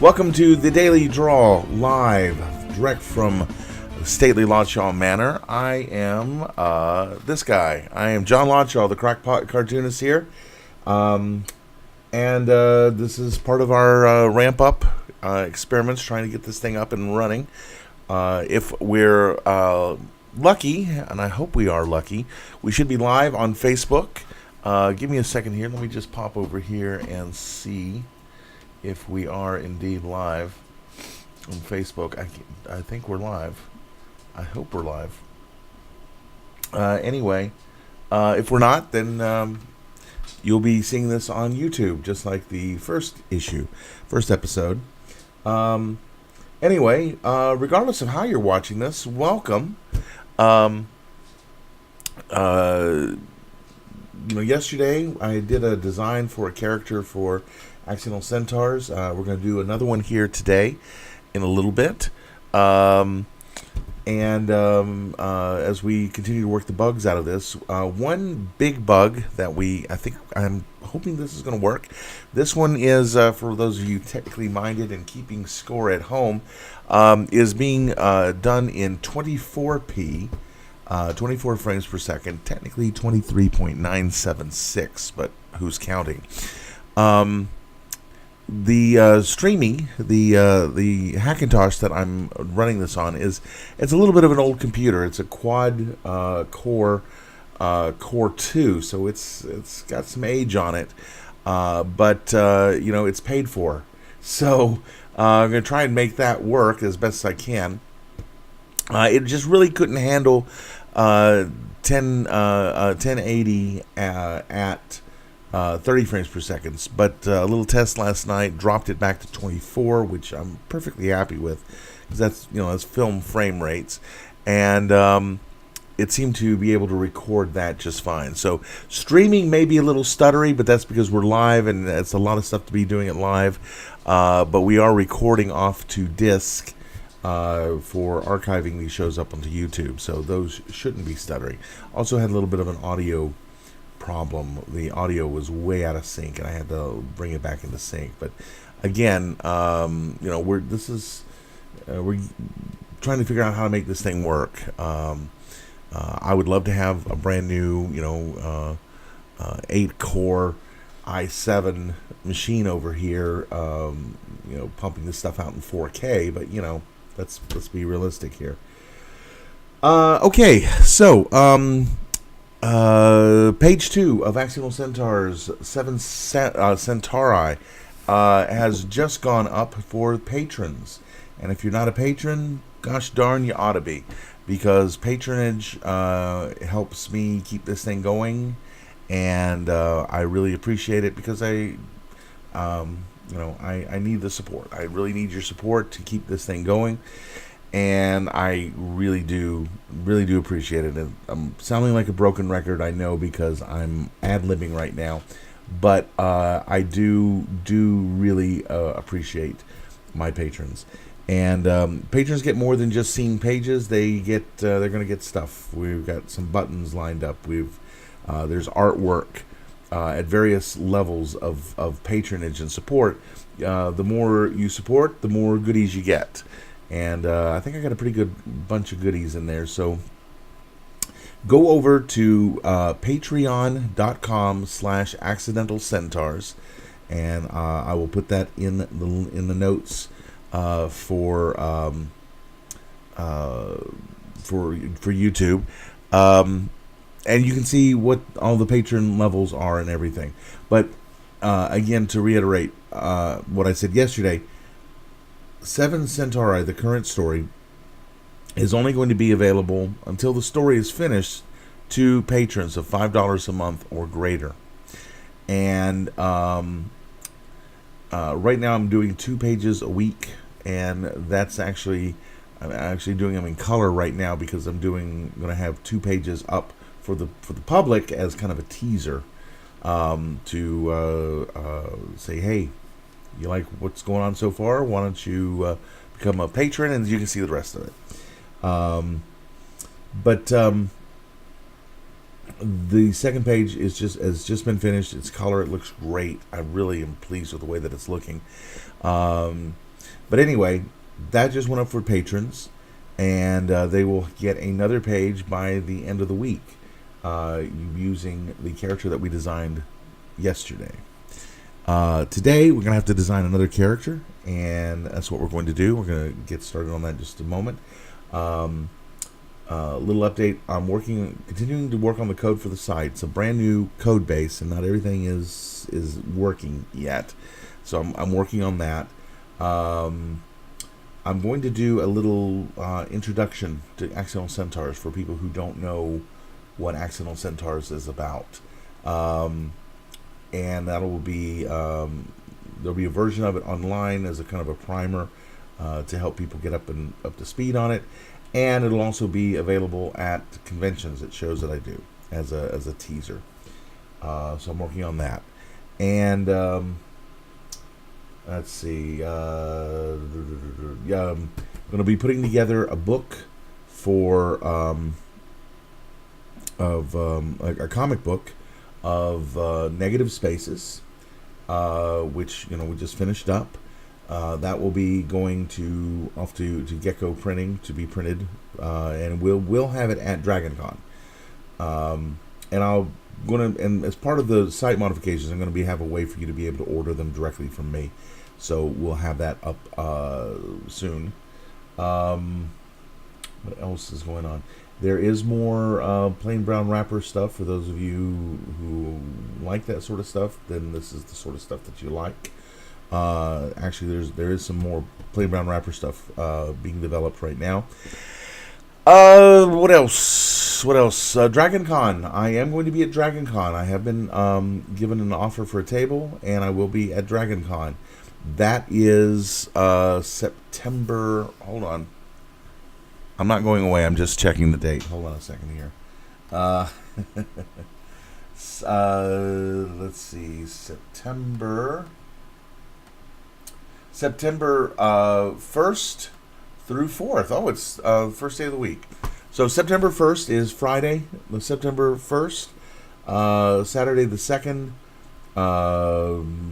Welcome to the Daily Draw, live, direct from stately Lawshaw Manor. I am this guy. I am John Lawshaw, the crackpot cartoonist here. This is part of our ramp-up experiments, trying to get this thing up and running. If we're lucky, and I hope we are lucky, we should be live on Facebook. Give me a second here. Let me just pop over here and see if we are indeed live on Facebook. I think we're live. I hope we're live. Anyway, if we're not, then you'll be seeing this on YouTube, just like the first episode. Anyway, regardless of how you're watching this, welcome. Yesterday I did a design for a character for Seven Centaurs. We're going to do another one here today in a little bit. As we continue to work the bugs out of this, one big bug that I'm hoping this is going to work. This one is, for those of you technically minded and keeping score at home, is being done in 24p, 24 frames per second, technically 23.976, but who's counting? The streaming, the Hackintosh that I'm running this on it's a little bit of an old computer. It's a quad core 2, so it's got some age on it, but it's paid for. So I'm gonna try and make that work as best I can. It just really couldn't handle 1080 at 30 frames per second, but a little test last night dropped it back to 24, which I'm perfectly happy with, because that's film frame rates, and it seemed to be able to record that just fine. So streaming may be a little stuttery, but that's because we're live, and it's a lot of stuff to be doing it live. But we are recording off to disk for archiving these shows up onto YouTube, so those shouldn't be stuttering. Also had a little bit of an audio problem. The audio was way out of sync, and I had to bring it back into sync. But again, we're trying to figure out how to make this thing work. I would love to have a brand new 8-core i7 machine over here, pumping this stuff out in 4K, but let's be realistic here. Okay, so page 2 of Seven Centaurs, Seven Centauri has just gone up for patrons. And if you're not a patron, gosh darn, you ought to be, because patronage helps me keep this thing going, and I really appreciate it, because I need the support. I really need your support to keep this thing going, and I really do appreciate it. And I'm sounding like a broken record, I know, because I'm ad-libbing right now, but I do really appreciate my patrons. And patrons get more than just seeing pages. They're going to get stuff. We've got some buttons lined up. There's artwork at various levels of patronage and support. The more you support, the more goodies you get. And I think I got a pretty good bunch of goodies in there. So go over to patreon.com/accidental centaurs, and I will put that in the notes for YouTube. And you can see what all the patron levels are and everything. But again, to reiterate what I said yesterday, Seven Centauri, the current story, is only going to be available until the story is finished to patrons of $5 a month or greater. And right now I'm doing 2 pages a week, and I'm actually doing them in color right now, because I'm going to have 2 pages up for the public as kind of a teaser, to say, hey, you like what's going on so far? Why don't you become a patron, and you can see the rest of it. The second page has just been finished. It's color. It looks great. I really am pleased with the way that it's looking. But anyway, that just went up for patrons, and they will get another page by the end of the week using the character that we designed yesterday. Today, we're going to have to design another character, and that's what we're going to do. We're going to get started on that in just a moment. Little update, I'm continuing to work on the code for the site. It's a brand new code base, and not everything is working yet. So I'm working on that. I'm going to do a little introduction to Accidental Centaurs for people who don't know what Accidental Centaurs is about. And that will be there'll be a version of it online as a kind of a primer to help people get up to speed on it, and it'll also be available at conventions at shows that I do as a teaser. So I'm working on that, and let's see. I'm going to be putting together a book for a comic book of negative spaces, which we just finished up. That will be going off to Gecko Printing to be printed, and we'll have it at DragonCon. And as part of the site modifications, I'm going to have a way for you to be able to order them directly from me. So we'll have that up soon. What else is going on? There is more plain brown wrapper stuff for those of you who like that sort of stuff. Then this is the sort of stuff that you like. Actually, there is some more plain brown wrapper stuff being developed right now. What else? DragonCon. I am going to be at DragonCon. I have been given an offer for a table, and I will be at DragonCon. That is September. Hold on. I'm not going away. I'm just checking the date. Hold on a second here. Let's see. September 1st through 4th. Oh, it's the first day of the week. So September 1st is Friday, September 1st, Saturday the 2nd,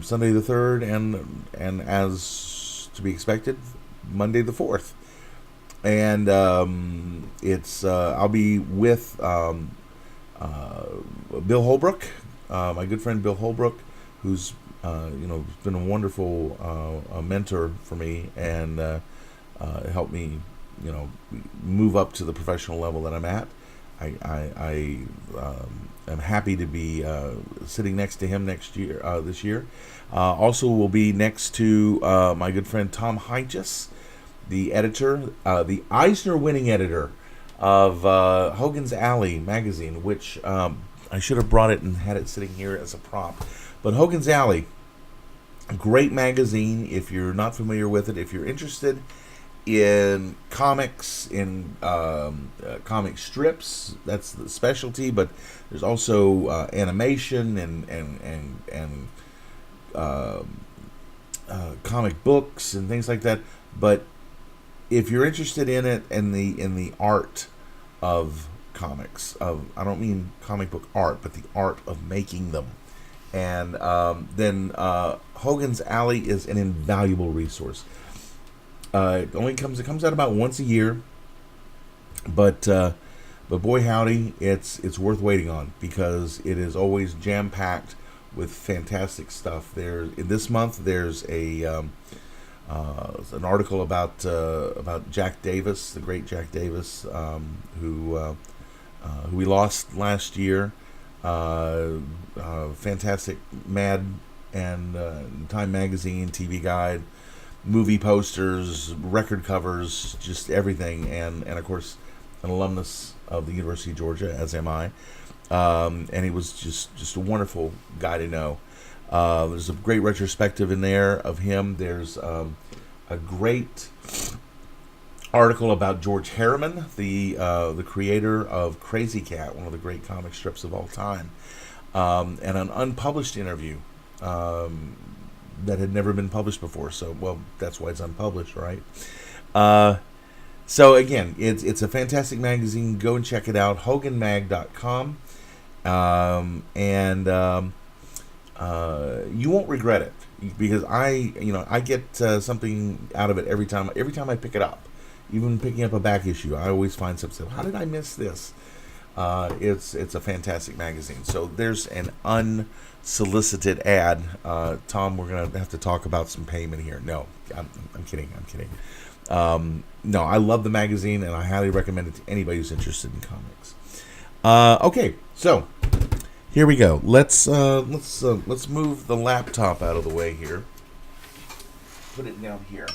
Sunday the 3rd, and as to be expected, Monday the 4th. And it's I'll be with Bill Holbrook, my good friend Bill Holbrook, who's been a wonderful mentor for me and helped me move up to the professional level that I'm at. I am happy to be sitting next to him this year. Also will be next to my good friend Tom Heinches, the editor, the Eisner-winning editor of Hogan's Alley magazine, which I should have brought it and had it sitting here as a prop. But Hogan's Alley, a great magazine. If you're not familiar with it, if you're interested in comics, in comic strips, that's the specialty. But there's also animation and comic books and things like that. But if you're interested in it and in the art of comics, I don't mean comic book art, but the art of making them, and then Hogan's Alley is an invaluable resource. It comes out about once a year, but boy howdy, it's worth waiting on because it is always jam packed with fantastic stuff. This month there's an article about Jack Davis, the great Jack Davis, who we lost last year. Fantastic Mad and Time Magazine, TV Guide, movie posters, record covers, just everything, and of course an alumnus of the University of Georgia, as am I. And he was just a wonderful guy to know. There's a great retrospective in there of him. There's a great article about George Harriman, the creator of Crazy Cat, one of the great comic strips of all time, and an unpublished interview that had never been published before. So, well, that's why it's unpublished, right? So again, it's a fantastic magazine. Go and check it out, hoganmag.com, and you won't regret it. because I get something out of it every time I pick it up. Even picking up a back issue, I always find something. How did I miss this? It's a fantastic magazine. So there's an unsolicited ad. Tom, we're gonna have to talk about some payment here. No, I'm kidding. No, I love the magazine, and I highly recommend it to anybody who's interested in comics. Okay, so here we go. Let's move the laptop out of the way here. Put it down here,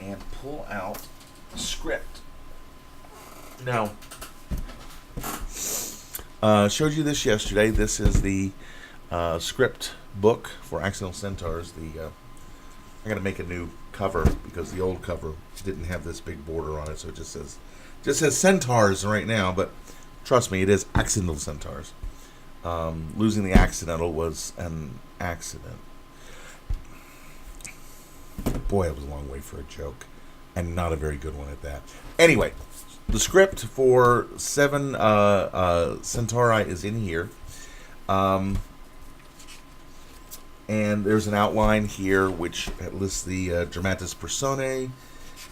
and pull out a script. Now, showed you this yesterday. This is the script book for Accidental Centaurs. I got to make a new cover because the old cover didn't have this big border on it, so it just says Centaurs right now. But trust me, it is Accidental Centaurs. Losing the accidental was an accident. Boy, it was a long way for a joke, and not a very good one at that. Anyway, the script for Seven Centauri is in here. And there's an outline here which lists the dramatis personae,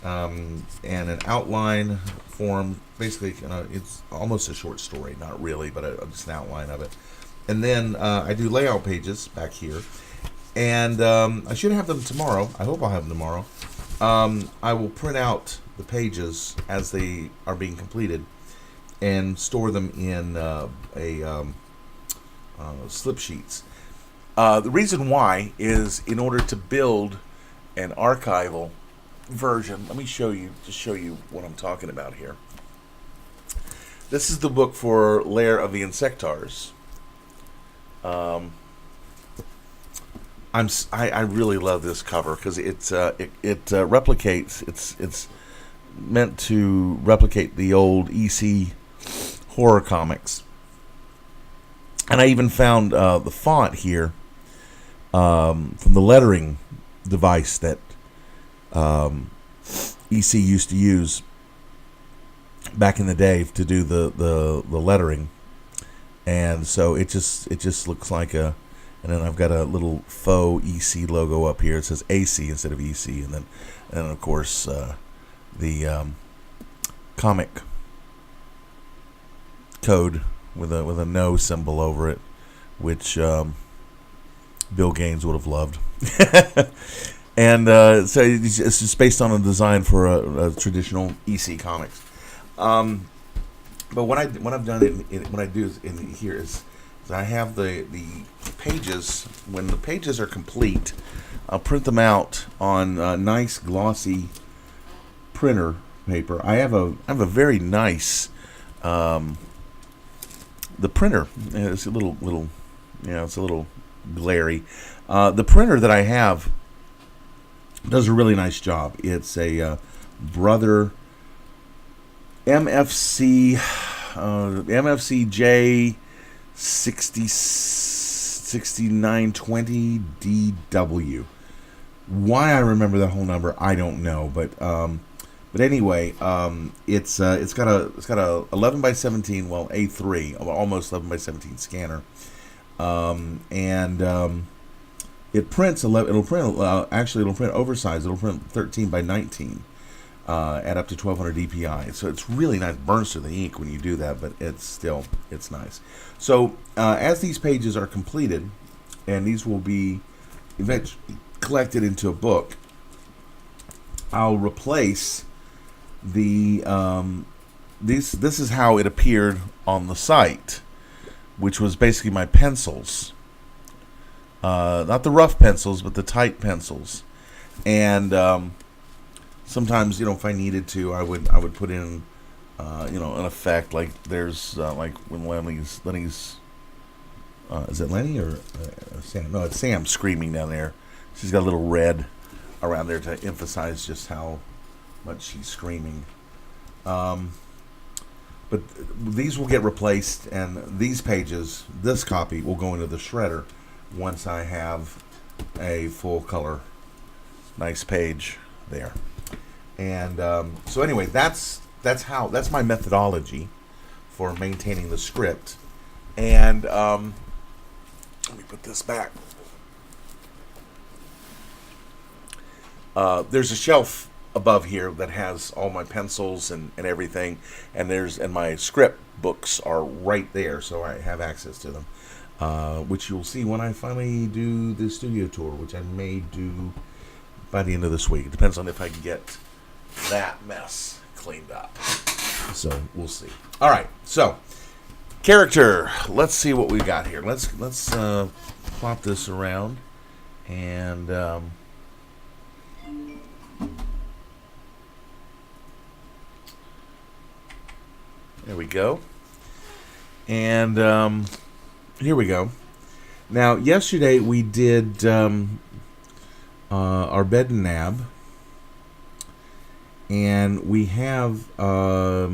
and an outline form. Basically, it's almost a short story, not really, but just an outline of it. And then I do layout pages back here. And I should have them tomorrow. I hope I'll have them tomorrow. I will print out the pages as they are being completed and store them in slip sheets. The reason why is in order to build an archival version. Let me show you what I'm talking about here. This is the book for Lair of the Insectars. I really love this cover because it replicates. It's meant to replicate the old EC horror comics, and I even found the font here from the lettering device that EC used to use back in the day to do the lettering, and so it just looks like a. And then I've got a little faux EC logo up here. It says AC instead of EC, and then of course the comic code with a no symbol over it, which Bill Gaines would have loved. And so it's just based on a design for a traditional EC comics. But what I've done what I do in here is I have the pages. When the pages are complete, I'll print them out on nice glossy printer paper. I have a very nice the printer. It's a little it's a little glary. The printer that I have does a really nice job. It's a Brother MFCJ 6920 DW. Why I remember that whole number, I don't know, but anyway, it's got a 11 by 17, well, A3, almost 11 by 17 scanner, and it prints 11. It'll print oversized. It'll print 13 by 19. At up to 1200 dpi, so it's really nice. Burns through the ink when you do that, but it's nice. So as these pages are completed, and these will be eventually collected into a book, I'll replace the this is how it appeared on the site, which was basically my pencils, not the rough pencils, but the tight pencils, and sometimes, if I needed to, I would put in, an effect like there's like when Lenny's is it Lenny or Sam? No, it's Sam screaming down there. She's got a little red around there to emphasize just how much she's screaming. But these will get replaced, and these pages, this copy, will go into the shredder once I have a full color, nice page there. And so anyway, that's my methodology for maintaining the script. And let me put this back. There's a shelf above here that has all my pencils and everything, and my script books are right there, so I have access to them. Which you'll see when I finally do the studio tour, which I may do by the end of this week. It depends on if I can get that mess cleaned up. So we'll see. All right, so character. Let's see what we got here. Let's plop this around, and there we go. And here we go. Now, yesterday we did our bed and nab, and we have a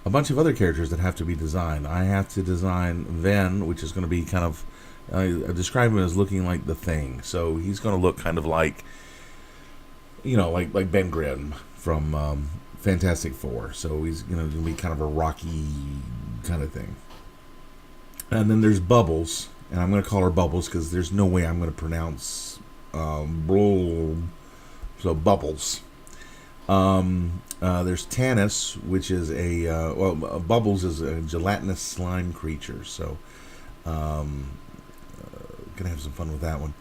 bunch of other characters that have to be designed. I have to design Ven, which is going to be kind of, I describe him as looking like the Thing. So he's going to look kind of like, like Ben Grimm from Fantastic Four. So he's going to be kind of a rocky kind of thing. And then there's Bubbles, and I'm going to call her Bubbles because there's no way I'm going to pronounce so Bubbles. There's Tanis, which is Bubbles is a gelatinous slime creature, so gonna have some fun with that one.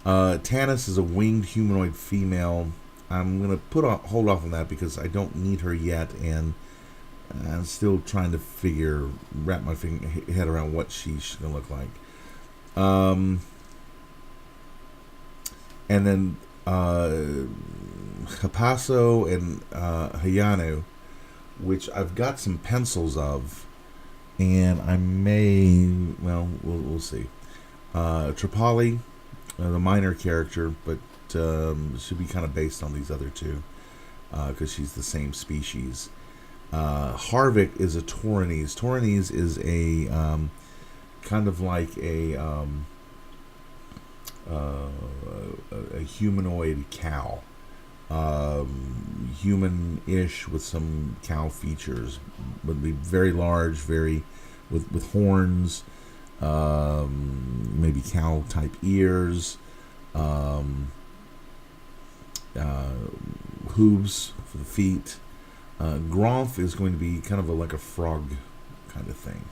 Tanis is a winged humanoid female. I'm gonna hold off on that because I don't need her yet, and I'm still trying to wrap my head around what she's gonna look like. And then Hapaso and Hayanu, which I've got some pencils of, and I we'll see. Tripoli, the minor character, but should be kind of based on these other two because she's the same species. Harvick is a Taurinese. Taurinese is a kind of like a humanoid cow. Human-ish with some cow features, would be very large, with horns, maybe cow type ears, hooves for the feet. Gronf is going to be kind of like a frog kind of thing.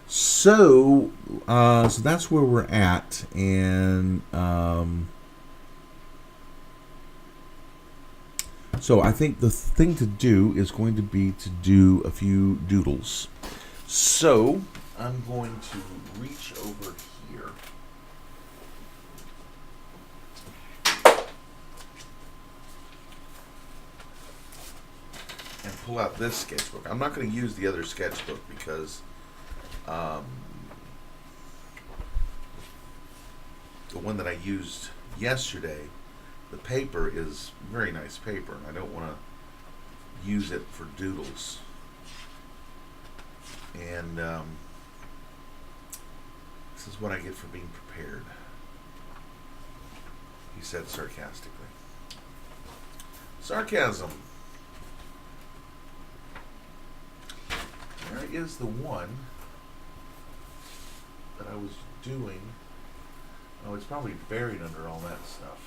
So that's where we're at, and so I think the thing to do is going to be to do a few doodles. So I'm going to reach over here. And pull out this sketchbook. I'm not going to use the other sketchbook because the one that I used yesterday, the paper is very nice paper, and I don't want to use it for doodles. And this is what I get for being prepared, he said sarcastically. Sarcasm. There is the one that I was doing. Oh, it's probably buried under all that stuff.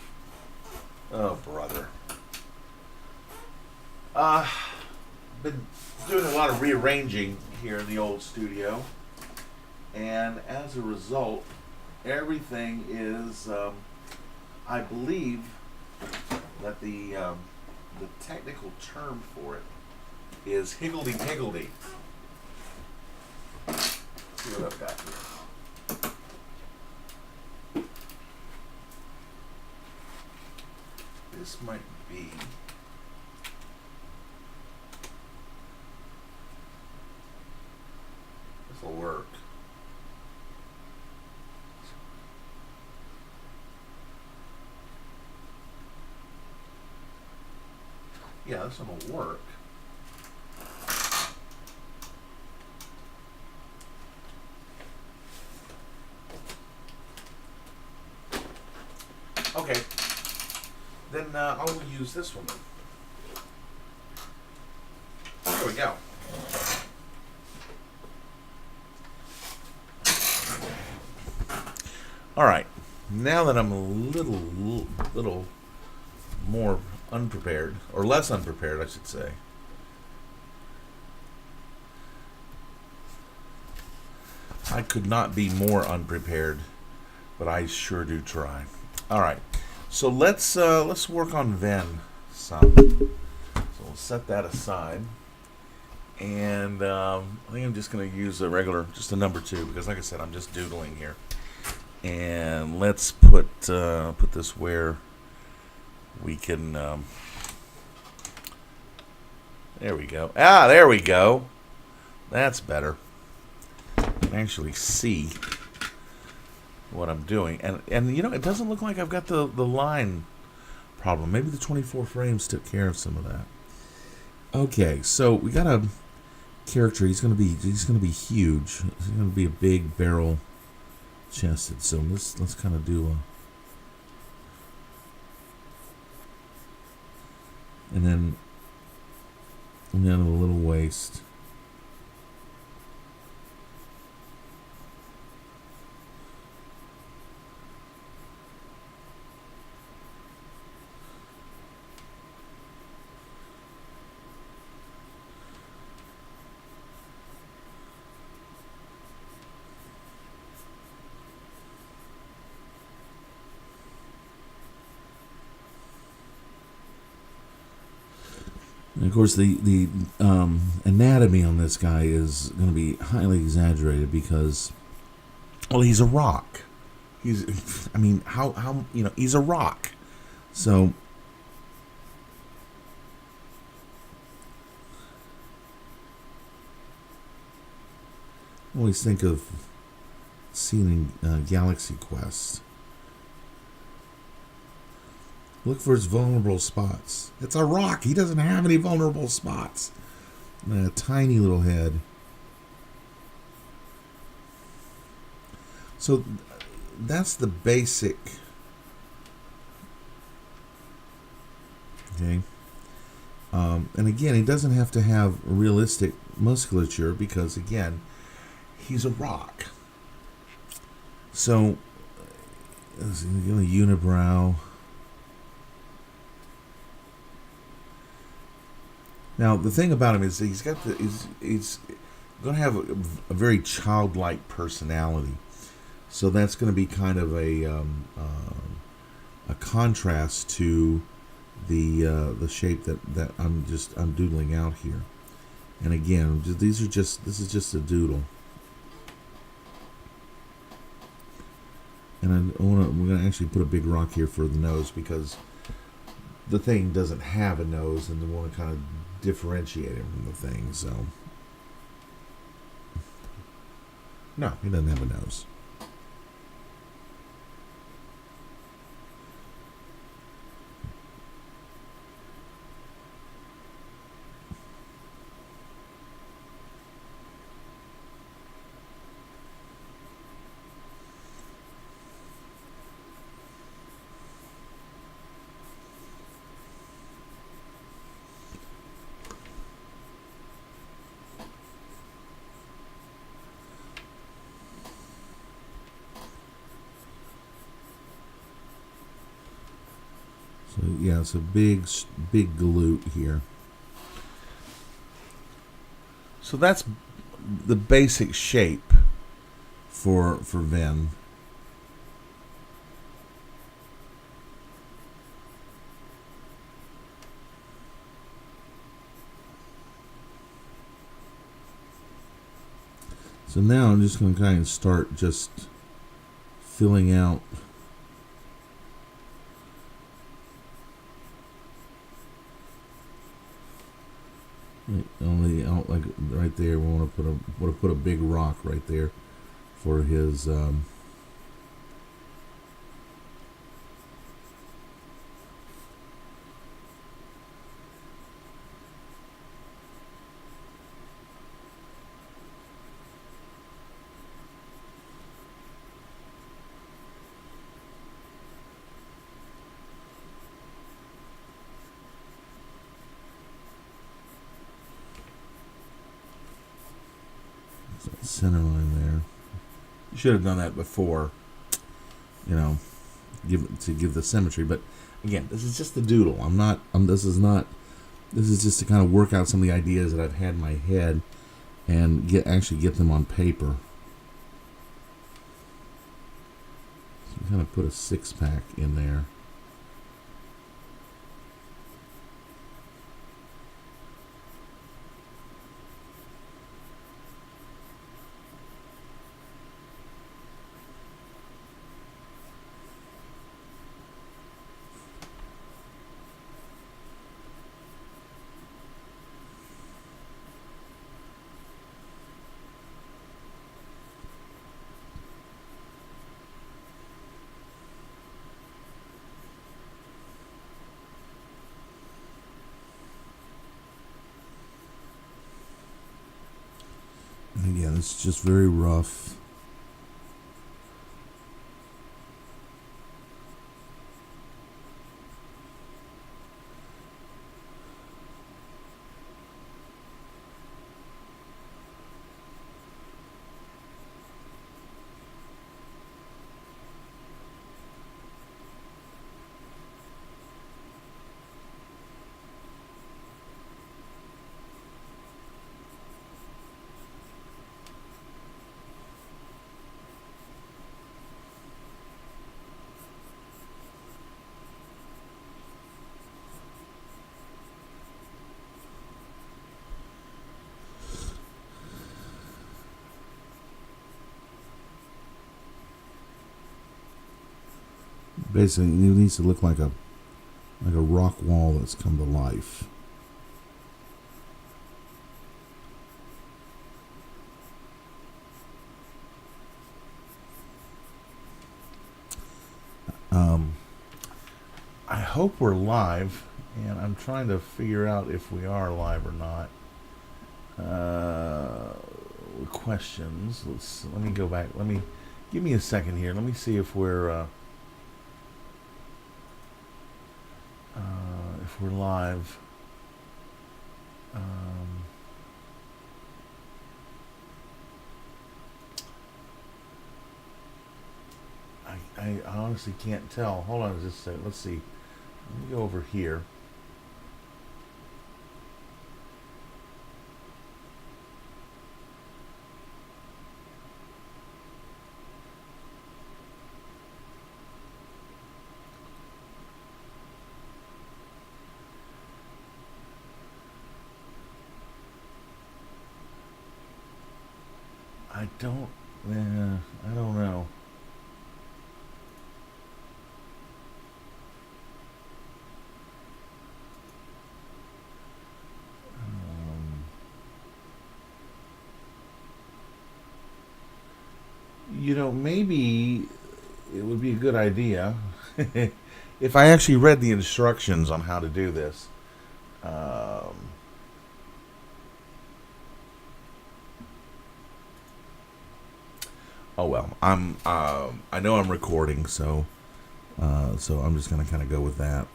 Oh, brother. Been doing a lot of rearranging here in the old studio, and as a result, everything is, I believe that the technical term for it is higgledy-piggledy. Let's see what I've got here. This might be this will work. Yeah, this one will work. Okay. Then I will use this one. There we go. All right. Now that I'm a little more unprepared, or less unprepared, I should say. I could not be more unprepared, but I sure do try. All right, so let's work on Ven some. So we'll set that aside, and I think I'm just going to use a regular, just a number 2, because like I said, I'm just doodling here. And let's put this where we can. There we go. Ah, there we go. That's better. I can actually see what I'm doing, and you know, it doesn't look like I've got the line problem. Maybe the 24 frames took care of some of that. Okay, so we got a character. He's gonna be huge. He's gonna be a big barrel chested. So let's kind of do a, and then a little waist. And of course, the anatomy on this guy is going to be highly exaggerated because, well, he's a rock. I mean, how he's a rock. So, I always think of seeing Galaxy Quest. Look for its vulnerable spots. It's a rock. He doesn't have any vulnerable spots. A tiny little head. So that's the basic. Okay. And again, he doesn't have to have realistic musculature because, again, he's a rock. So, unibrow. Now the thing about him is he's going to have a very childlike personality, so that's going to be kind of a contrast to the shape that I'm doodling out here. And again, this is just a doodle, and we're going to actually put a big rock here for the nose because the thing doesn't have a nose, and we want to kind of differentiate him from the thing. So no, he doesn't have a nose. So yeah, it's a big glute here. So that's the basic shape for Ven. So now I'm just going to kind of start just filling out only out like right there. We want to put a big rock right there for his center line there. You should have done that before, give the symmetry. But again, this is just the doodle. I'm not. This is not. This is just to kind of work out some of the ideas that I've had in my head and actually get them on paper. So kind of put a 6-pack in there. And again, it's just very rough. Basically, it needs to look like a rock wall that's come to life. I hope we're live, and I'm trying to figure out if we are live or not. Questions. Let me go back. Give me a second here. Let me see if we're live. I honestly can't tell. Hold on just a second. Let's see. Let me go over here. I don't know. Maybe it would be a good idea if I actually read the instructions on how to do this. Oh well, I know I'm recording, so I'm just gonna kind of go with that.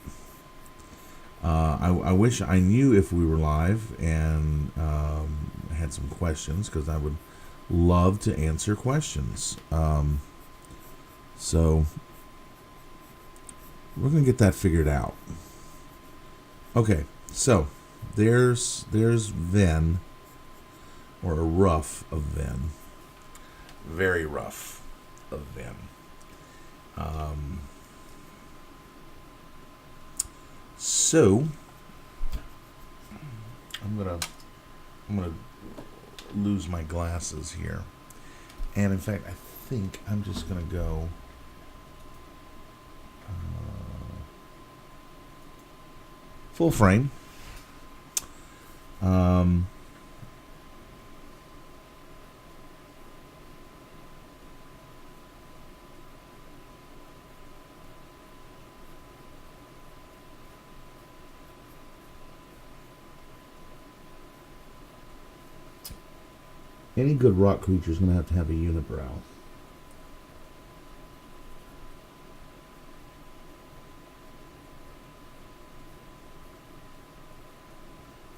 I wish I knew if we were live and had some questions, because I would love to answer questions. So we're gonna get that figured out. Okay, so there's Ven, or a rough of Ven. Very rough of Ven. So I'm gonna lose my glasses here, and in fact, I think I'm just gonna go. Full frame. Any good rock creature is going to have a unibrow.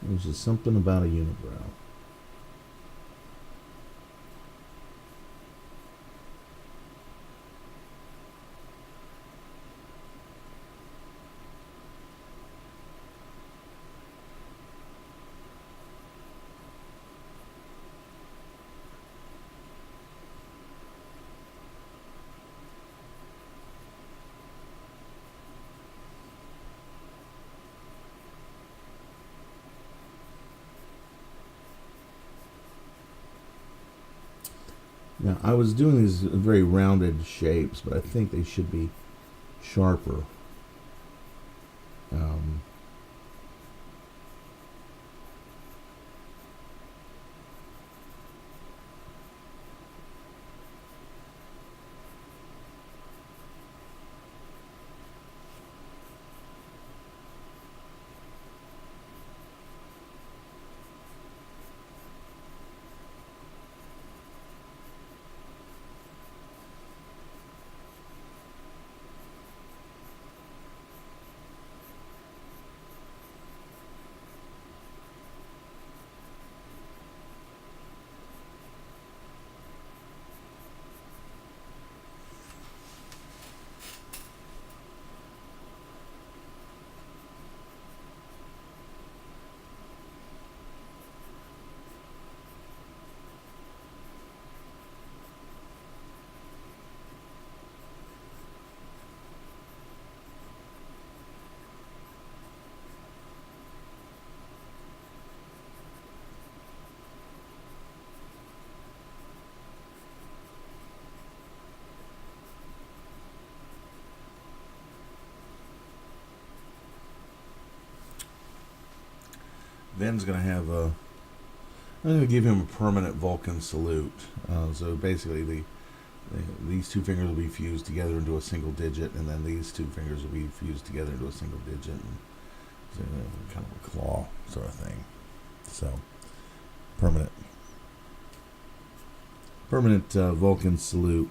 There's just something about a unibrow. Now, I was doing these very rounded shapes, but I think they should be sharper. Um, Ben's going to have a. I'm going to give him a permanent Vulcan salute. So basically, these two fingers will be fused together into a single digit, and then these two fingers will be fused together into a single digit, and so kind of a claw sort of thing. So permanent Vulcan salute.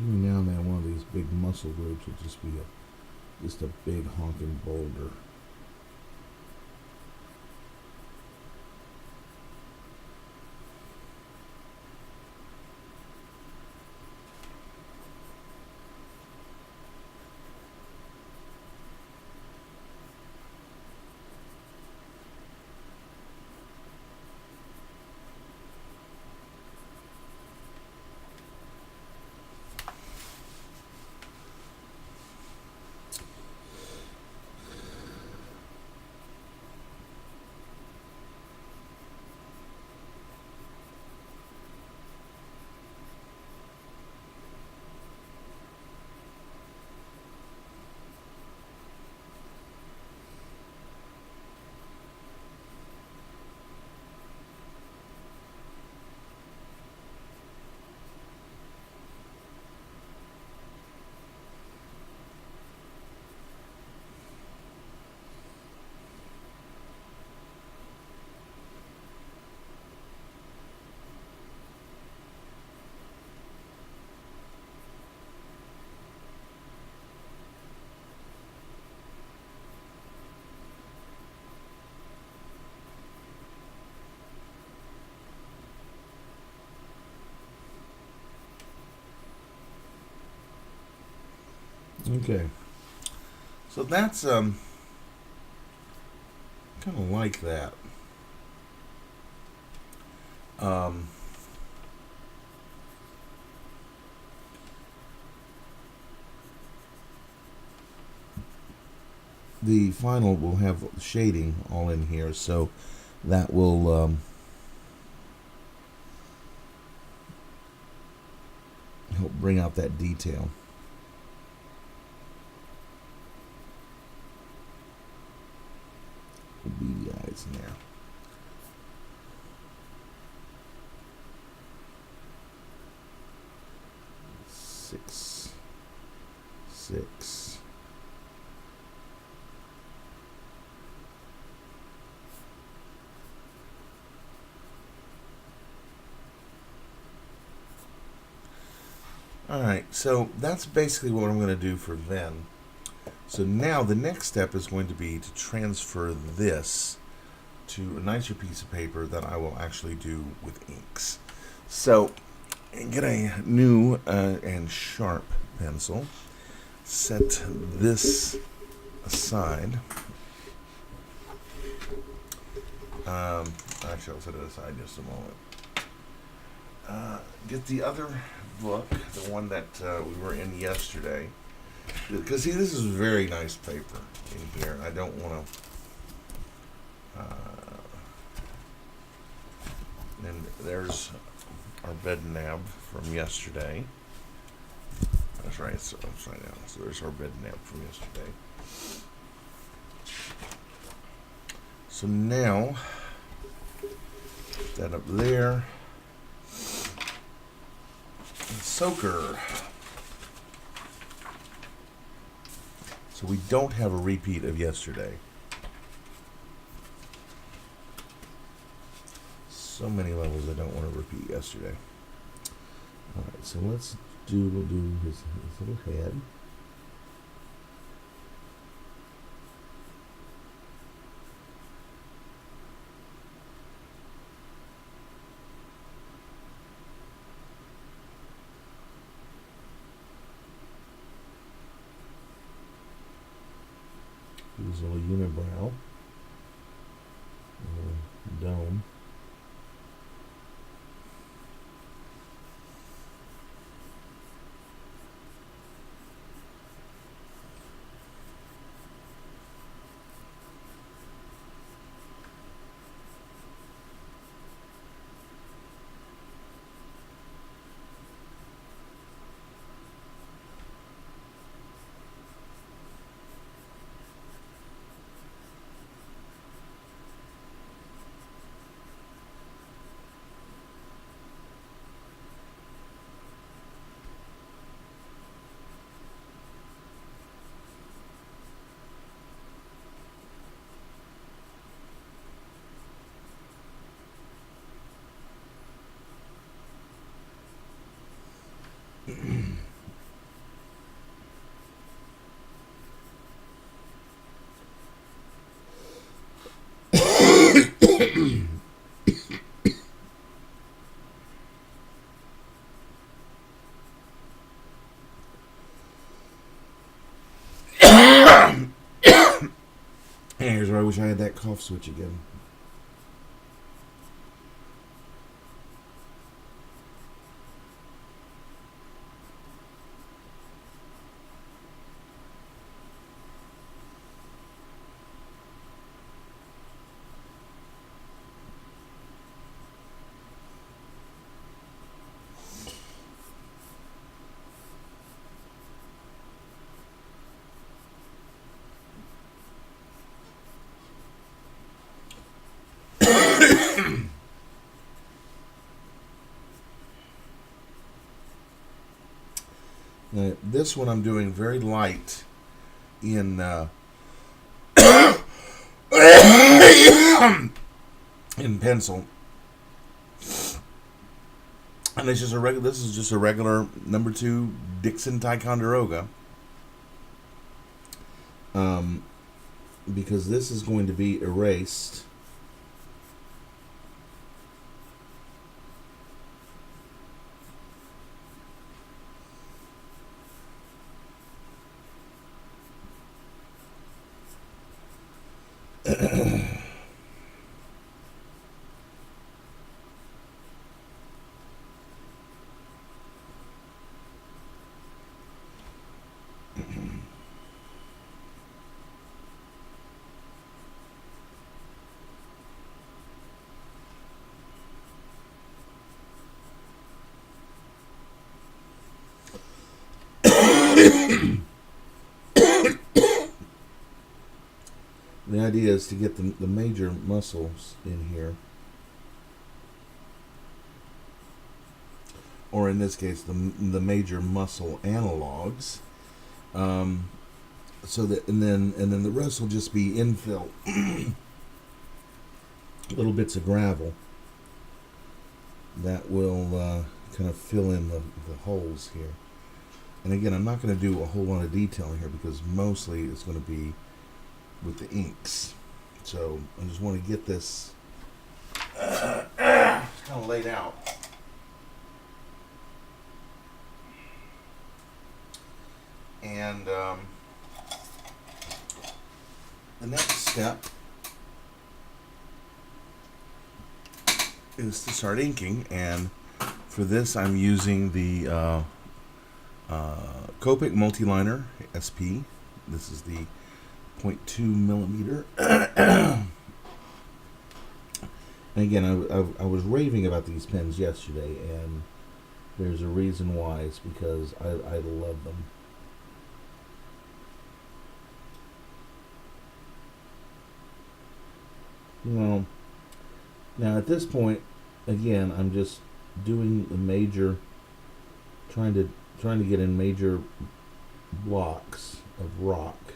Every now and then, one of these big muscle groups will just be just a big honking boulder. Okay, so that's kind of like that. Um, the final will have shading all in here, so that will help bring out that detail. Beady eyes in there. 6, 6. Alright, so that's basically what I'm going to do for then. So now the next step is going to be to transfer this to a nicer piece of paper that I will actually do with inks. So get a new and sharp pencil. Set this aside. Actually, I'll set it aside just a moment. Get the other book, the one that we were in yesterday. Because, see, this is very nice paper in here. I don't want to... and there's our bed nab from yesterday. That's right, it's upside down. So there's our bed nab from yesterday. So now, put that up there. Soaker. So we don't have a repeat of yesterday. So many levels I don't want to repeat yesterday. Alright, so we'll do his little head. Use a little unibrow, dome. And here's where I wish I had that cough switch again. Now, this one I'm doing very light in in pencil, and it's just a regular. This is just a regular number 2 Dixon Ticonderoga, because this is going to be erased. The idea is to get the major muscles in here. or in this case, the major muscle analogs. So that and then the rest will just be infill, little bits of gravel that will kind of fill in the holes here. And again, I'm not going to do a whole lot of detailing here because mostly it's going to be with the inks. So I just want to get this kind of laid out. And the next step is to start inking, and for this I'm using the Copic Multiliner SP. This is the 0.2 millimeter. And again, I was raving about these pens yesterday, and there's a reason why. It's because I love them. Well, now at this point, again, I'm just doing the major, trying to get in major blocks of rock.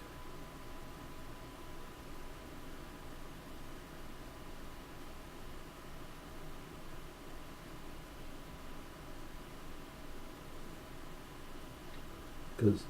Because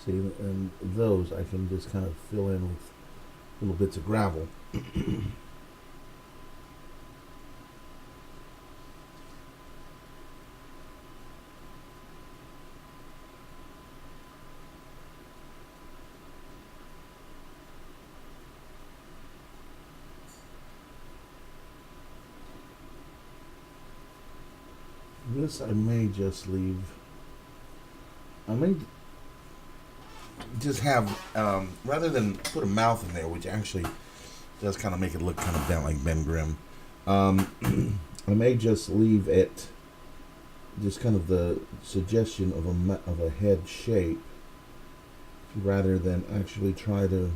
see, and those I can just kind of fill in with little bits of gravel. This I may just leave. I may just have, rather than put a mouth in there, which actually does kind of make it look kind of down like Ben Grimm, I may just leave it just kind of the suggestion of a head shape, rather than actually try to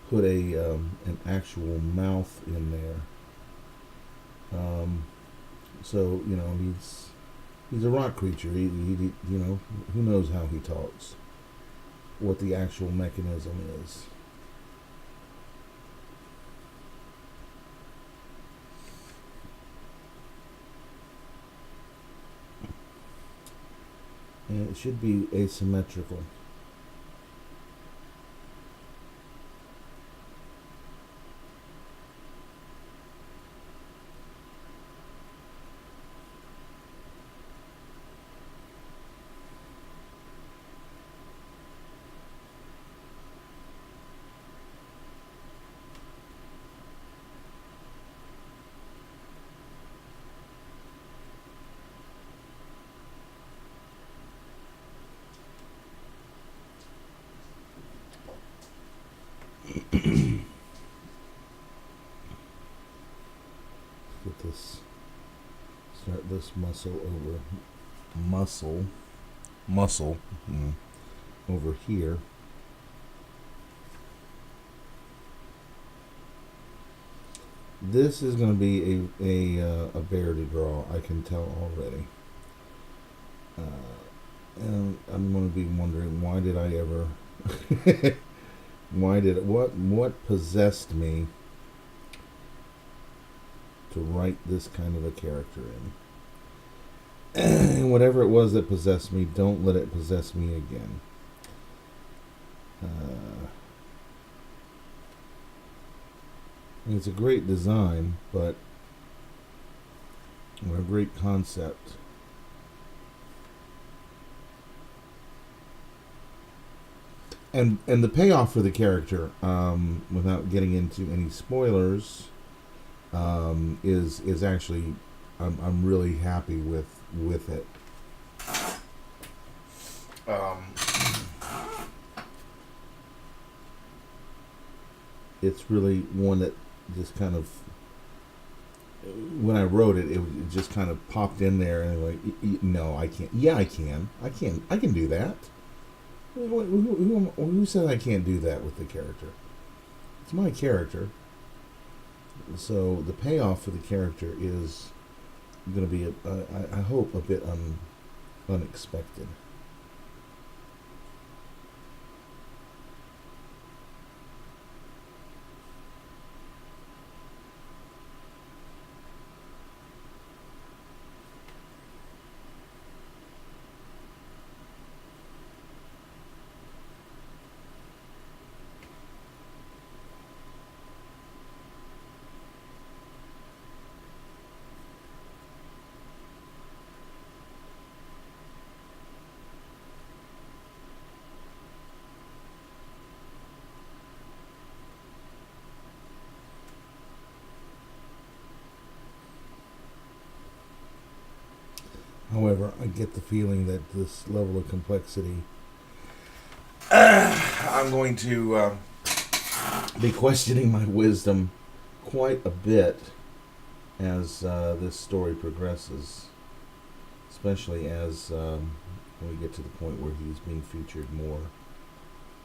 put an actual mouth in there. So you know, he's a rock creature. He you know, who knows how he talks, what the actual mechanism is. And it should be asymmetrical. Get this, start this muscle over here. This is going to be a bear to draw. I can tell already. And I'm going to be wondering, why did I ever what possessed me to write this kind of a character in? And whatever it was that possessed me, don't let it possess me again. It's a great design, but a great concept. And the payoff for the character, without getting into any spoilers, is actually I'm really happy with it. Um, it's really one that just kind of, when I wrote it, it just kind of popped in there and like, no, I can't. Yeah, I can. I can do that. Who said I can't do that with the character? It's my character. So the payoff for the character is going to be, I hope, a bit unexpected. However, I get the feeling that this level of complexity, I'm going to be questioning my wisdom quite a bit as this story progresses, especially as we get to the point where he's being featured more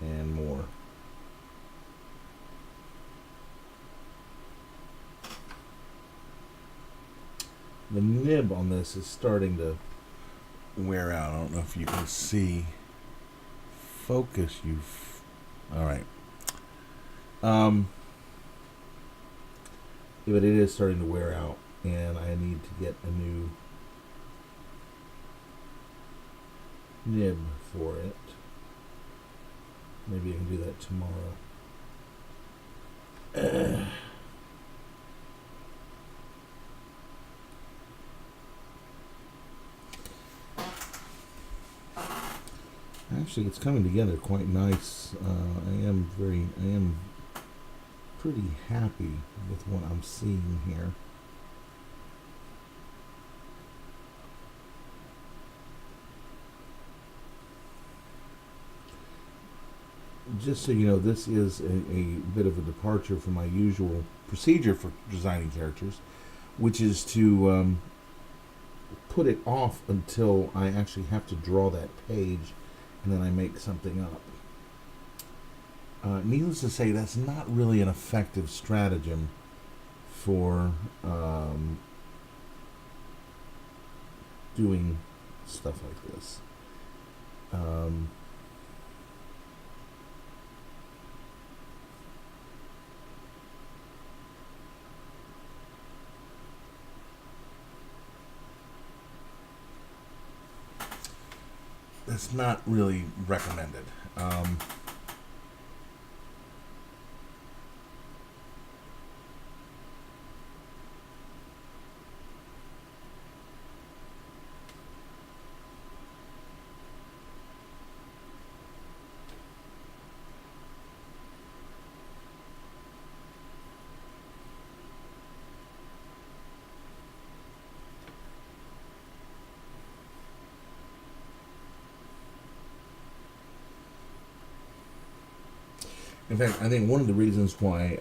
and more. The nib on this is starting to wear out. I don't know if you can see. Focus, you. All right. But it is starting to wear out, and I need to get a new nib for it. Maybe I can do that tomorrow. Actually, it's coming together quite nice. I am pretty happy with what I'm seeing here. Just so you know, this is a bit of a departure from my usual procedure for designing characters, which is to put it off until I actually have to draw that page, and then I make something up. Needless to say, that's not really an effective stratagem for doing stuff like this. That's not really recommended. In fact, I think one of the reasons why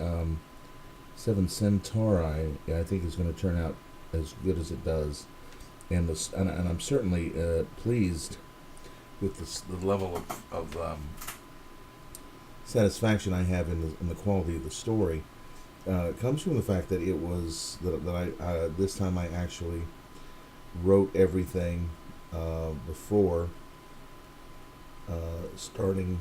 Seven Centauri, I think, is going to turn out as good as it does, and I'm certainly pleased with the level of satisfaction I have in the quality of the story. It comes from the fact that it was that I this time I actually wrote everything before starting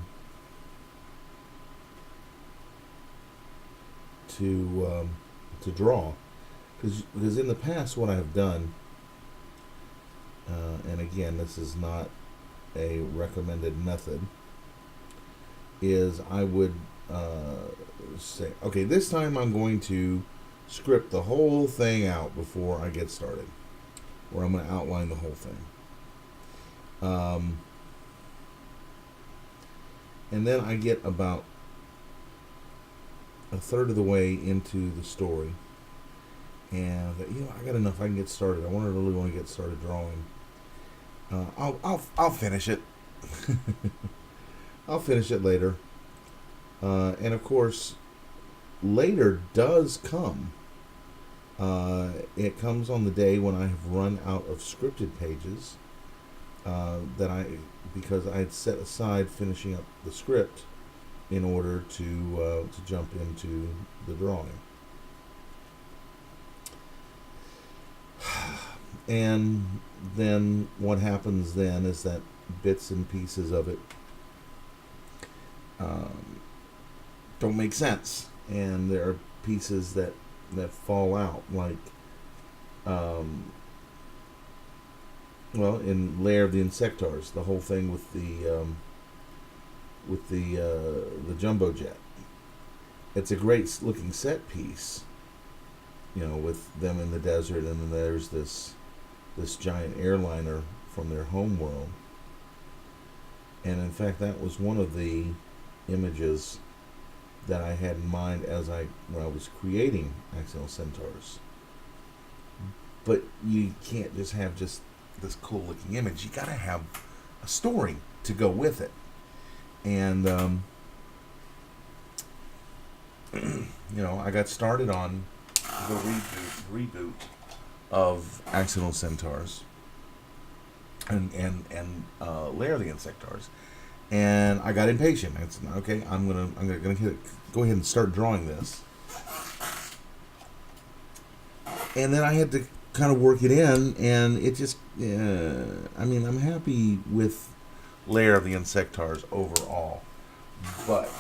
to draw, because in the past what I've done, and again this is not a recommended method, is I would say, okay, this time I'm going to script the whole thing out before I get started, or I'm going to outline the whole thing. And then I get about a third of the way into the story, and I got enough. I can get started. I really want to get started drawing. I'll finish it. I'll finish it later. And of course, later does come. It comes on the day when I have run out of scripted pages. Because I had set aside finishing up the script in order to jump into the drawing. And then what happens then is that bits and pieces of it don't make sense, and there are pieces that fall out, like in Lair of the Insectars, the whole thing with the jumbo jet. It's a great looking set piece, with them in the desert, and then there's this giant airliner from their home world. And in fact, that was one of the images that I had in mind when I was creating Accidental Centaurs. But you can't just have this cool looking image. You gotta have a story to go with it. And I got started on the reboot of Accidental Centaurs and Lair of the Insectars, and I got impatient. It's okay. I'm gonna go ahead and start drawing this, and then I had to kind of work it in, and it just I'm happy with Lair of the Insectars overall, but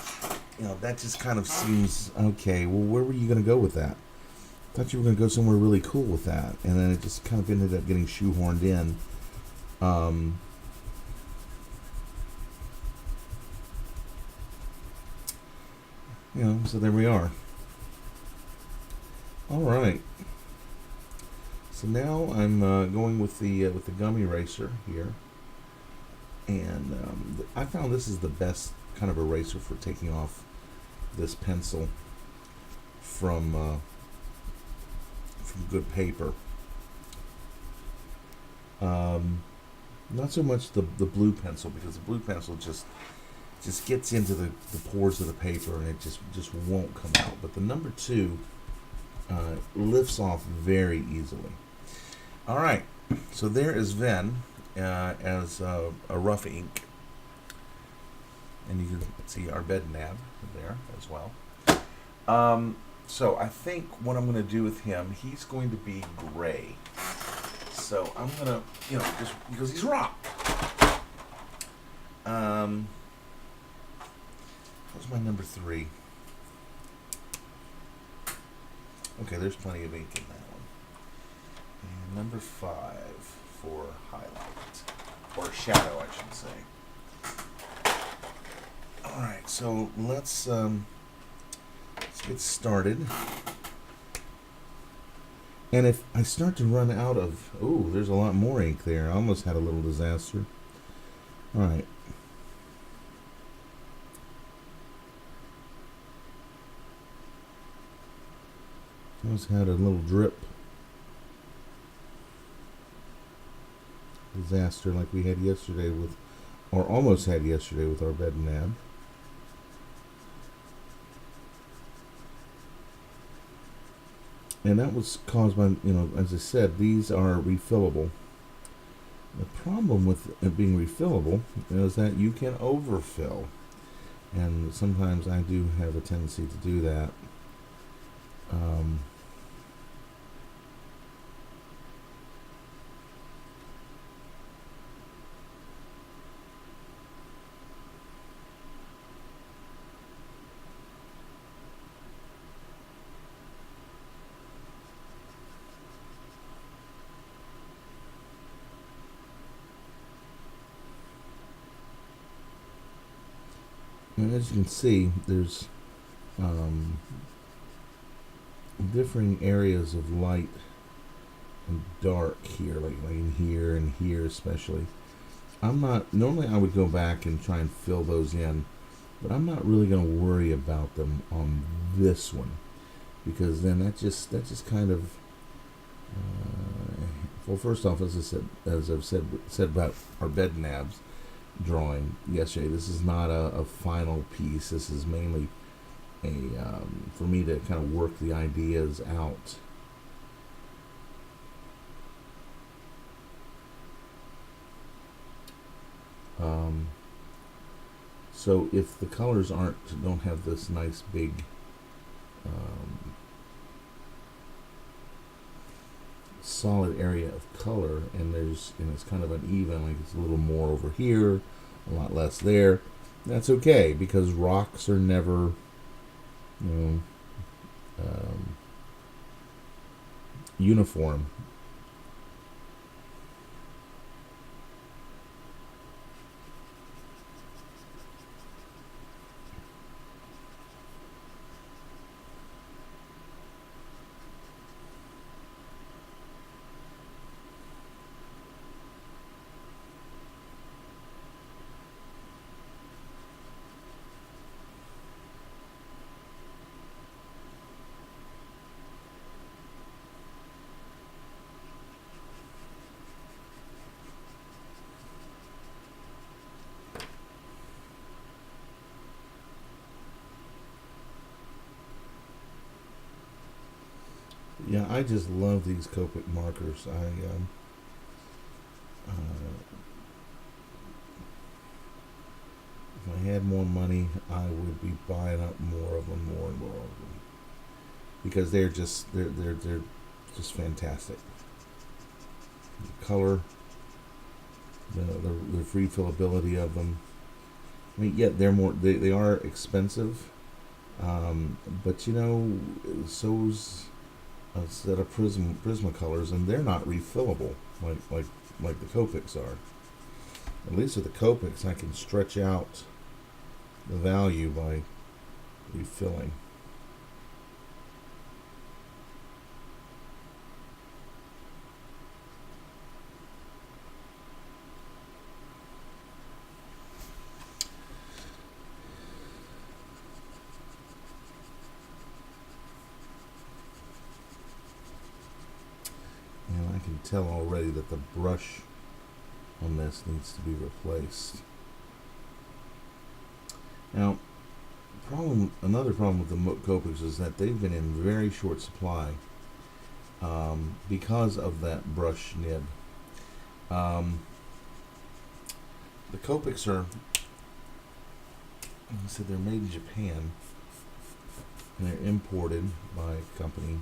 that just kind of seems okay. Well, where were you going to go with that? I thought you were going to go somewhere really cool with that, and then it just kind of ended up getting shoehorned in. So there we are. All right. So now I'm going with the gum eraser here, and I found this is the best kind of eraser for taking off this pencil from good paper. Not so much the blue pencil, because the blue pencil just gets into the pores of the paper and it just won't come out. But the number 2 lifts off very easily. All right, so there is Ven as a rough ink, and you can see our bed nab there as well. So I think what I'm going to do with him, he's going to be gray. So I'm going to, just because he's rock. What's my number 3? Okay, there's plenty of ink in that one. And number 5 for highlight, or shadow, I should say. All right, so let's get started. And if I start to run out of... Oh, there's a lot more ink there. I almost had a little disaster. All right. Almost had a little drip disaster like we had yesterday with... Or almost had yesterday with our bed nab. And that was caused by, as I said, these are refillable. The problem with it being refillable is that you can overfill. And sometimes I do have a tendency to do that. And as you can see, there's um, differing areas of light and dark here, like in here and here especially. I'm not, normally I would go back and try and fill those in, but I'm not really going to worry about them on this one, because then that just kind of, well, first off, as I've said about our bed nabs drawing yesterday, this is not a final piece. This is mainly for me to kind of work the ideas out. So if the colors don't have this nice big solid area of color, and it's kind of uneven, like it's a little more over here, a lot less there, that's okay, because rocks are never, uniform. Yeah, I just love these Copic markers. If I had more money, I would be buying up more of them, more and more of them, because they're just fantastic. The color, the refillability of them. I mean, yeah, they are expensive, but so's a set of Prismacolors, and they're not refillable like the Copics are. At least with the Copics, I can stretch out the value by refilling. And I can tell already that the brush on this needs to be replaced. Now, another problem with the Copics is that they've been in very short supply because of that brush nib. The Copics are, like I said, they're made in Japan, and they're imported by a company.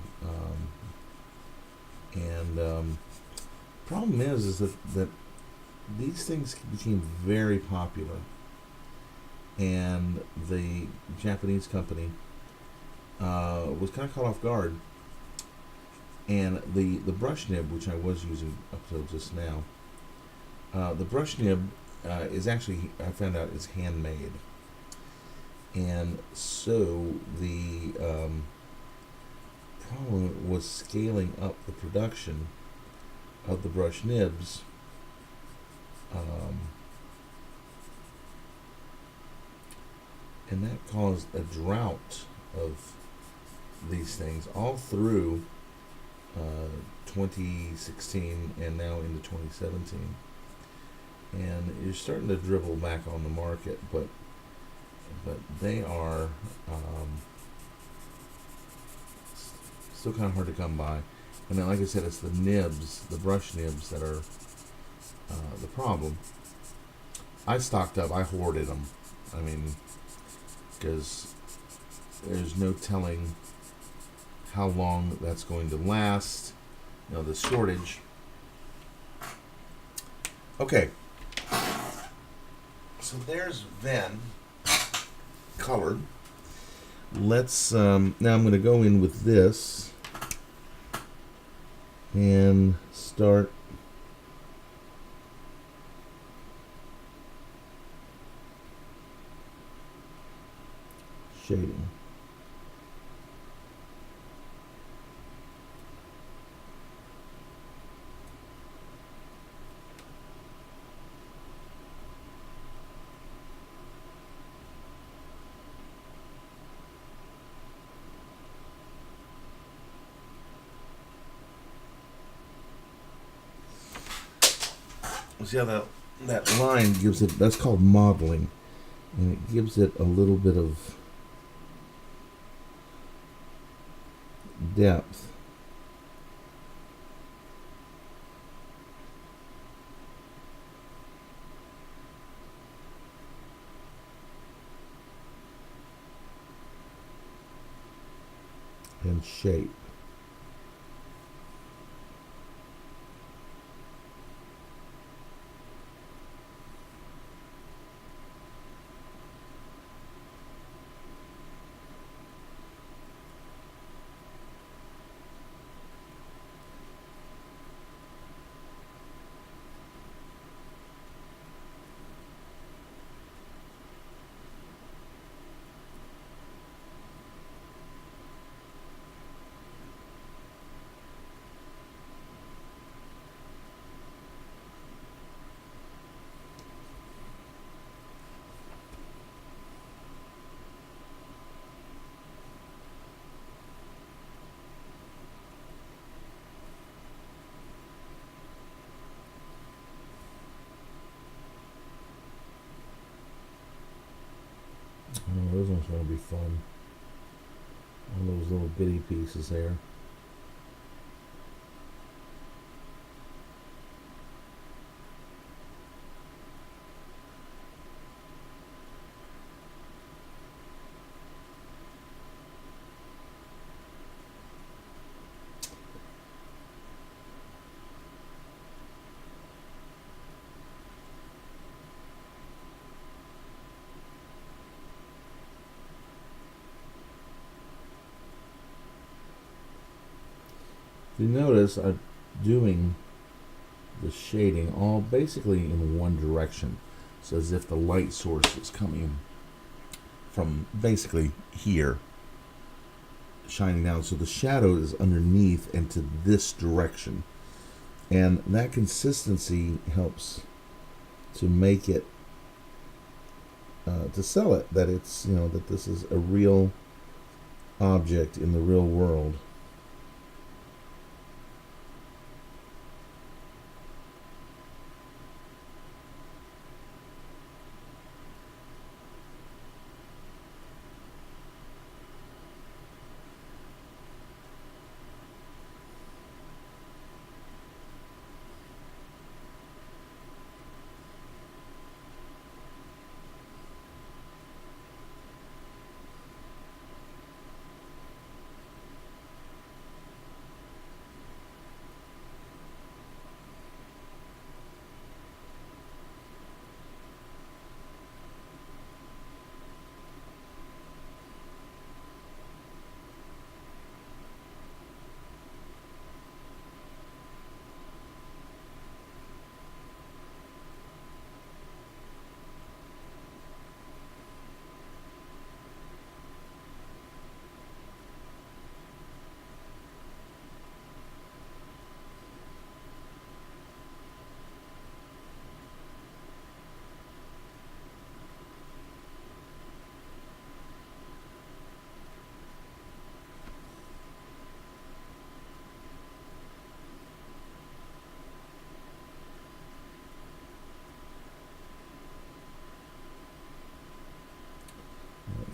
Problem is that these things became very popular, and the Japanese company was kind of caught off guard. And the brush nib, which I was using up till just now, the brush nib is actually, I found out, is handmade. And so the problem was scaling up the production of the brush nibs. And that caused a drought of these things all through 2016 and now into 2017. And you're starting to dribble back on the market, but they are still kind of hard to come by. And then, like I said, it's the nibs, the brush nibs, that are the problem. I stocked up. I hoarded them. I mean, because there's no telling how long that's going to last. The shortage. Okay. So there's Ven colored. Let's now I'm going to go in with this and start shading. See how that line gives it, that's called modeling, and it gives it a little bit of depth. And shape. Oh, those ones going to be fun. All those little bitty pieces there. If you notice, I'm doing the shading all basically in one direction. So as if the light source is coming from basically here, shining down. So the shadow is underneath and to this direction. And that consistency helps to make it, to sell it, that it's, that this is a real object in the real world.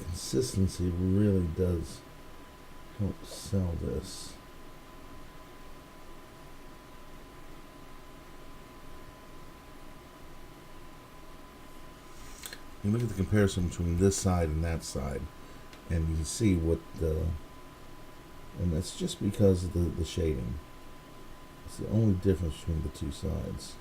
Consistency really does help sell this. You look at the comparison between this side and that side, and you can see what the, and that's just because of the shading. It's the only difference between the two sides.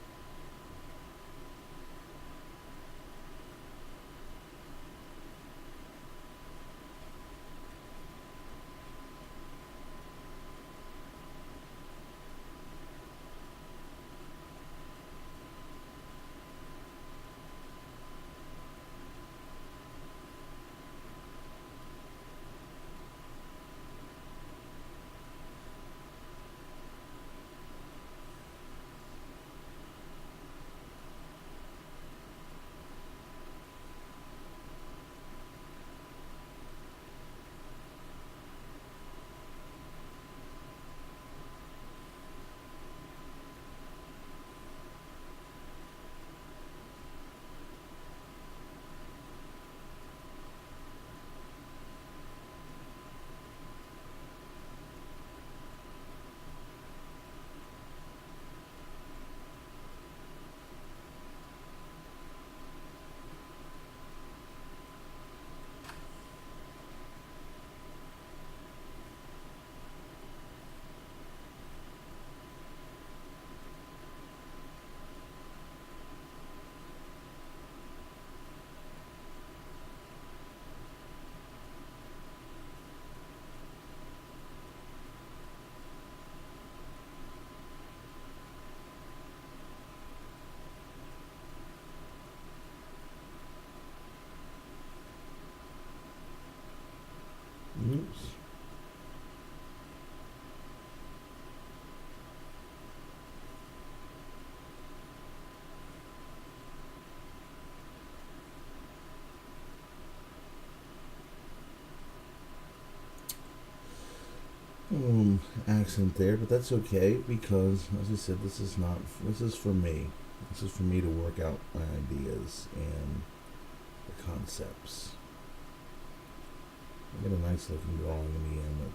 accent there, but that's okay because, as I said, this is not. This is for me. This is for me to work out my ideas and the concepts. I get a nice looking drawing in the end.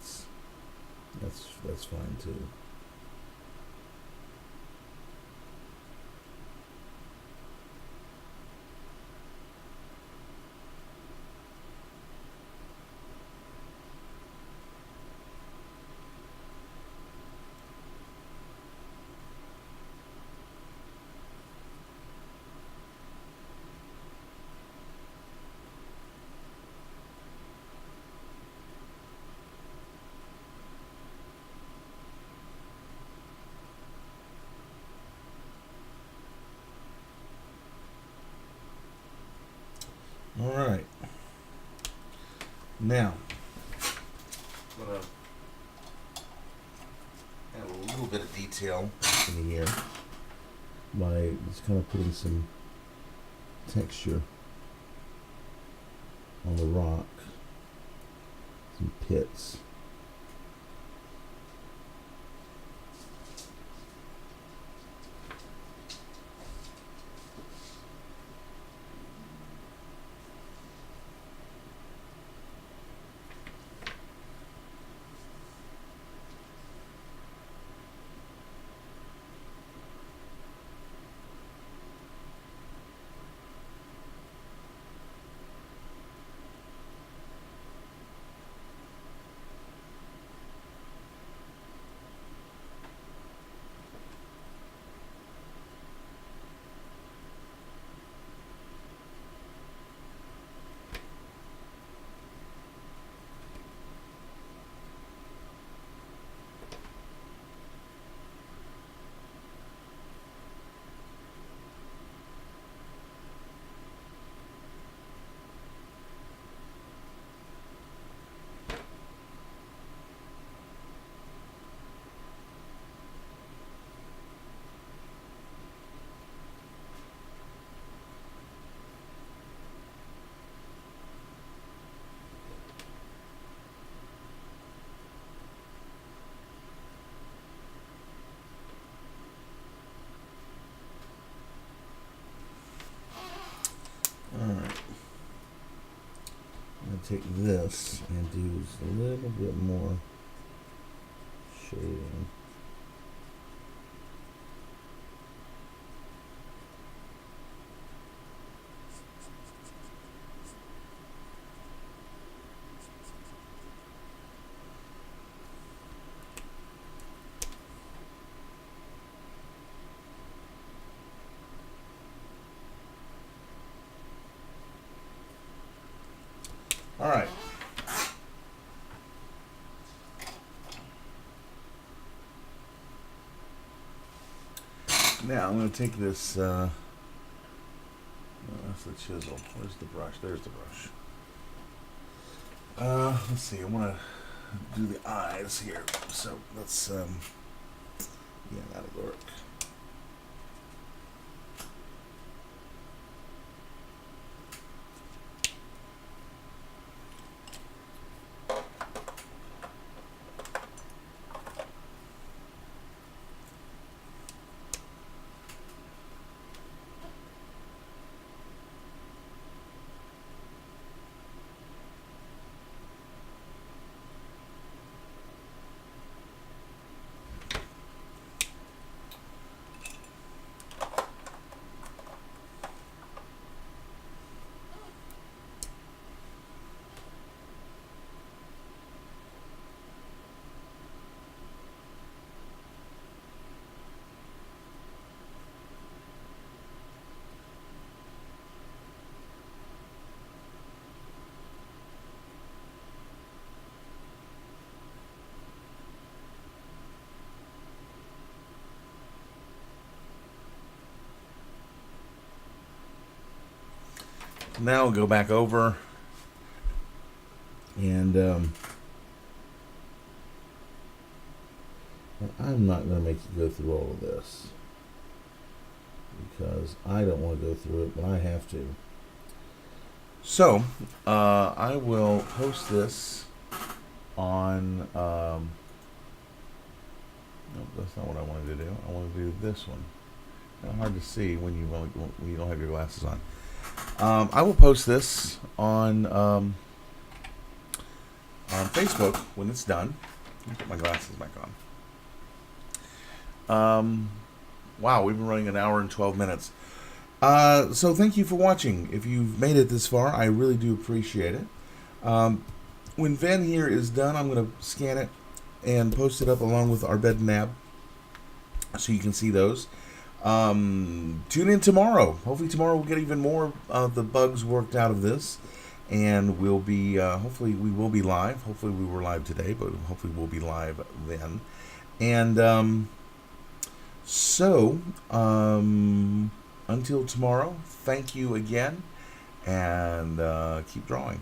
That's fine too. All right. Now, I'm gonna add a little bit of detail in the ear by just kind of putting some texture on the rock, some pits. Alright. I'm going to take this and do a little bit more shading. All right. Now I'm going to take this. That's the chisel. Where's the brush? There's the brush. Let's see. I want to do the eyes here. So let's. Yeah, that'll work. Now we'll go back over and I'm not going to make you go through all of this because I don't want to go through it, but I have to. So I will post this on Nope, that's not what I wanted to do. I want to do this one. Kind of hard to see when you don't have your glasses on. I will post this on Facebook when it's done. Let me put my glasses back on. Wow, we've been running an hour and 12 minutes. So thank you for watching. If you've made it this far, I really do appreciate it. When Ven here is done, I'm going to scan it and post it up along with our bed nab so you can see those. Tune in tomorrow. Hopefully tomorrow we'll get even more of the bugs worked out of this. And we'll be, hopefully we will be live. Hopefully we were live today, but hopefully we'll be live then. And until tomorrow, thank you again, and keep drawing.